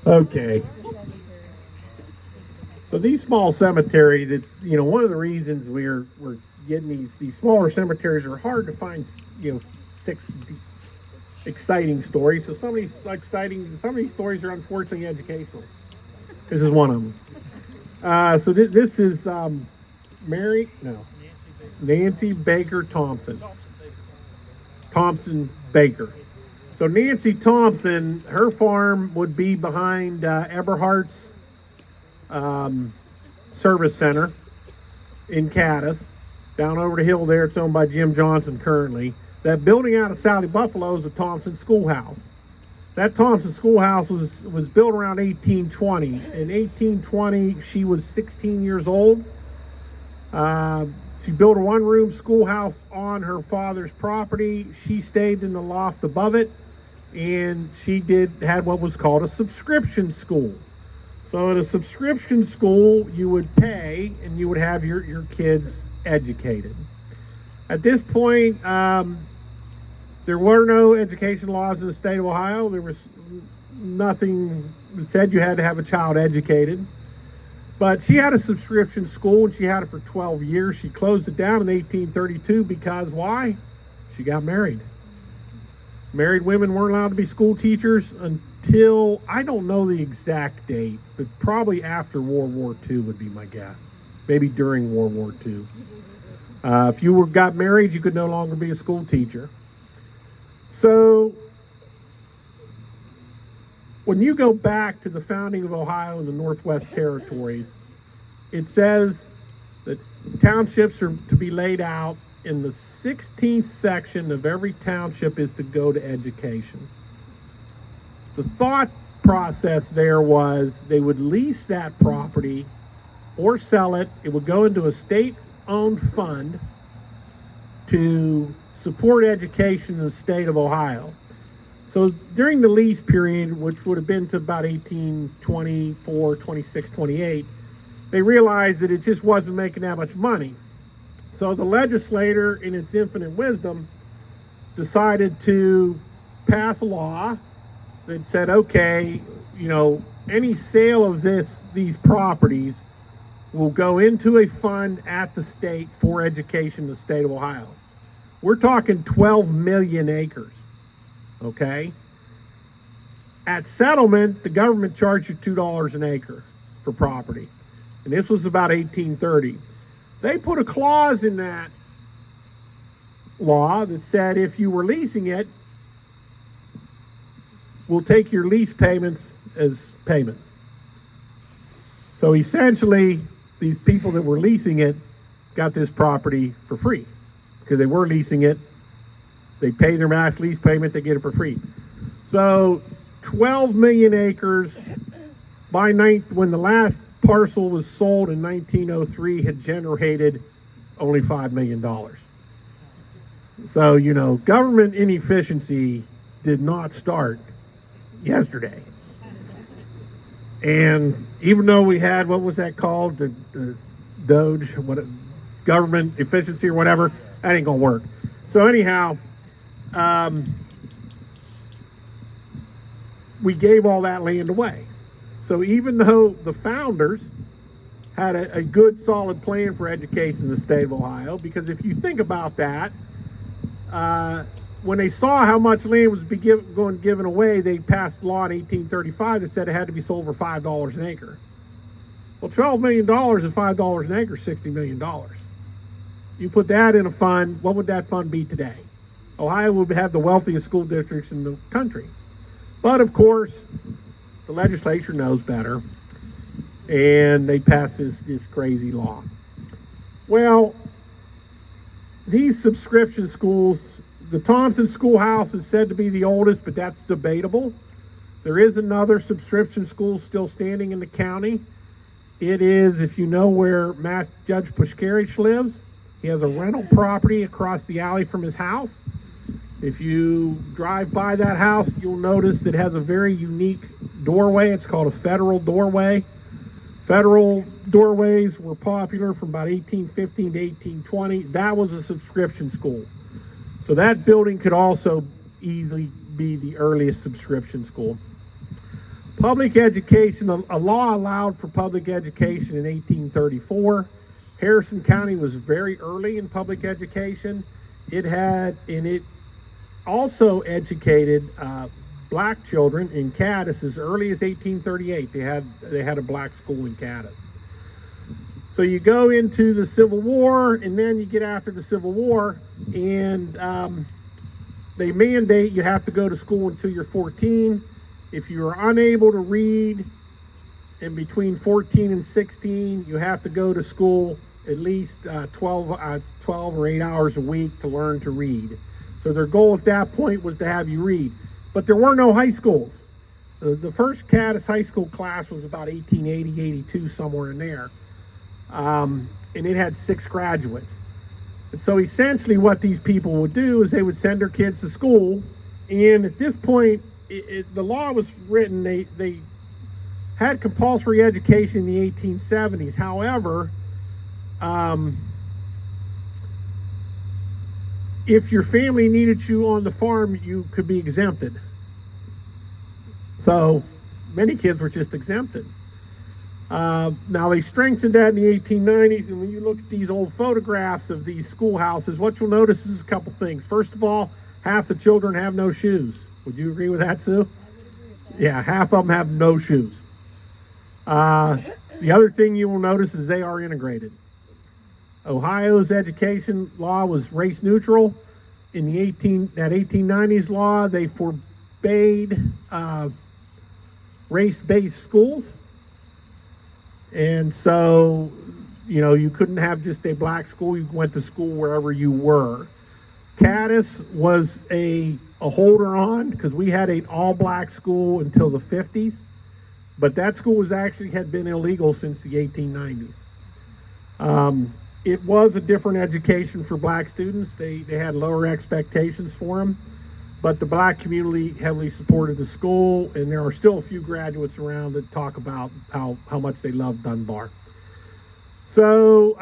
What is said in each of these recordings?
Okay. So these small cemeteries, it's, one of the reasons we're getting these smaller cemeteries are hard to find, six exciting stories. So some of these stories are unfortunately educational. This is one of them. So this is Nancy Baker Thompson. Thompson Baker. So Nancy Thompson, her farm would be behind Eberhardt's Service Center in Caddis, down over the hill there. It's owned by Jim Johnson currently. That building out of Sally Buffalo is the Thompson Schoolhouse. That Thompson Schoolhouse was built around 1820. In 1820, she was 16 years old. She built a one-room schoolhouse on her father's property. She stayed in the loft above it, and she had what was called a subscription school. So at a subscription school, you would pay, and you would have your kids educated. At this point, there were no education laws in the state of Ohio. There was nothing that said you had to have a child educated. But she had a subscription school, and she had it for 12 years. She closed it down in 1832 because why? She got married. Married women weren't allowed to be school teachers until, I don't know the exact date, but probably after World War II would be my guess. Maybe during World War II. If you got married, you could no longer be a school teacher. So when you go back to the founding of Ohio and the Northwest Territories, it says that townships are to be laid out in the 16th section of every township is to go to education. The thought process there was they would lease that property or sell it. It would go into a state-owned fund to support education in the state of Ohio. So during the lease period, which would have been to about 1824, 26, 28, they realized that it just wasn't making that much money. So the legislator, in its infinite wisdom, decided to pass a law that said, okay, any sale of these properties will go into a fund at the state for education in the state of Ohio. We're talking 12 million acres, okay? At settlement, the government charged you $2 an acre for property. And this was about 1830. They put a clause in that law that said if you were leasing it, we'll take your lease payments as payment. So essentially, these people that were leasing it got this property for free because they were leasing it. They pay their max lease payment, they get it for free. So 12 million acres when the last parcel was sold in 1903 had generated only $5 million. So, government inefficiency did not start yesterday. And even though we had, what was that called? The Doge, government efficiency or whatever, that ain't gonna work. So anyhow, we gave all that land away. So even though the founders had a good solid plan for education in the state of Ohio, because if you think about that, when they saw how much land was given away, they passed a law in 1835 that said it had to be sold for $5 an acre. Well, $12 million is $5 an acre, $60 million. You put that in a fund, what would that fund be today? Ohio would have the wealthiest school districts in the country. But of course, the legislature knows better, and they passed this crazy law. Well, these subscription schools, the Thompson Schoolhouse is said to be the oldest, but that's debatable. There is another subscription school still standing in the county. It is, if you know where Judge Pushkarich lives, he has a rental property across the alley from his house. If you drive by that house, you'll notice it has a very unique doorway. It's called a federal doorway. Federal doorways were popular from about 1815 to 1820. That was a subscription school. So that building could also easily be the earliest subscription school. Public education, a law allowed for public education in 1834. Harrison County was very early in public education. It also educated black children in Cadiz as early as 1838. They had a black school in Cadiz. So you go into the Civil War, and then you get after the Civil War, and they mandate you have to go to school until you're 14. If you are unable to read in between 14 and 16, you have to go to school at least 12 or 8 hours a week to learn to read. So their goal at that point was to have you read. But there were no high schools. The first Cadiz high school class was about 1880, 82, somewhere in there. And it had 6 graduates. And so essentially what these people would do is they would send their kids to school. And at this point, the law was written, they had compulsory education in the 1870s. However, if your family needed you on the farm, you could be exempted. So many kids were just exempted. Now they strengthened that in the 1890s, and when you look at these old photographs of these schoolhouses, what you'll notice is a couple things. First of all, half the children have no shoes. Would you agree with that, Sue? I would agree with that. Yeah, half of them have no shoes. The other thing you will notice is they are integrated. Ohio's education law was race neutral. In the 1890s law, they forbade race-based schools. And so, you couldn't have just a black school. You went to school wherever you were. Cadiz was a holder on, because we had an all-black school until the 50s. But that school had been illegal since the 1890s. It was a different education for black students. They had lower expectations for them. But the black community heavily supported the school, and there are still a few graduates around that talk about how much they love Dunbar. So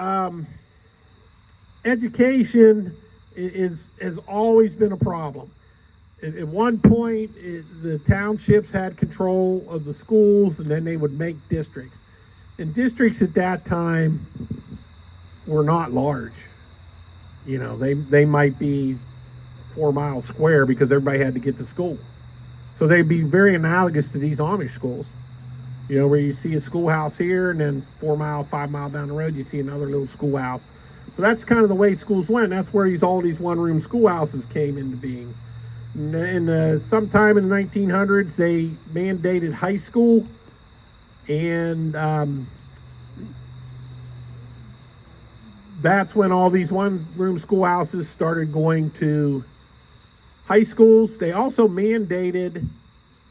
education has always been a problem. At one point, the townships had control of the schools, and then they would make districts. And districts at that time were not large. They might be 4 miles square because everybody had to get to school. So they'd be very analogous to these Amish schools, where you see a schoolhouse here, and then 4 mile, 5 mile down the road, you see another little schoolhouse. So that's kind of the way schools went. That's where all these one-room schoolhouses came into being. Sometime in the 1900s, they mandated high school, and that's when all these one-room schoolhouses started going to high schools. They also mandated,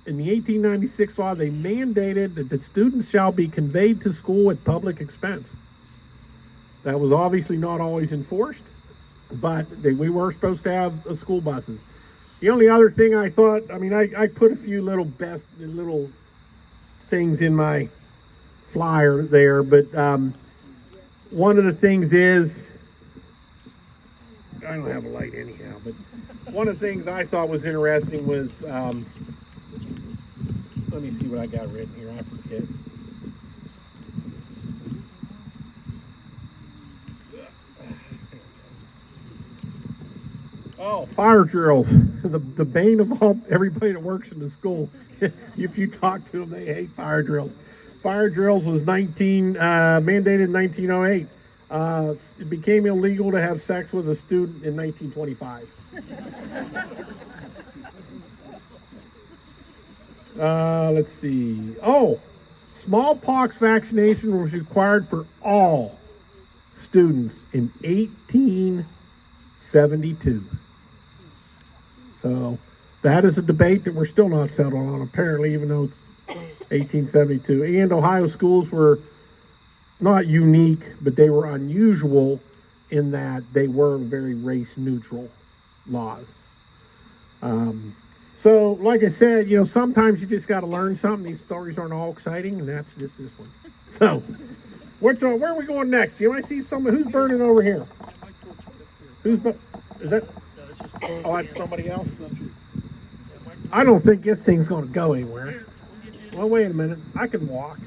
in the 1896 law, they mandated that the students shall be conveyed to school at public expense. That was obviously not always enforced, but we were supposed to have school buses. The only other thing I thought, I put a few little things in my flyer there, but one of the things is, I don't have a light anyhow, but one of the things I thought was interesting was, let me see what I got written here, I forget. Oh, fire drills, the bane of everybody that works in the school. If you talk to them, they hate fire drills. Fire drills was mandated in 1908. It became illegal to have sex with a student in 1925. Let's see. Oh, smallpox vaccination was required for all students in 1872. So that is a debate that we're still not settled on, apparently, even though it's 1872. And Ohio schools were not unique, but they were unusual in that they were very race neutral laws. So like I said, sometimes you just got to learn something. These stories aren't all exciting, and that's just this one. So where are we going next? You might see someone who's burning over here. Is that? Oh, that's somebody else? I don't think this thing's going to go anywhere. Well, wait a minute. I can walk.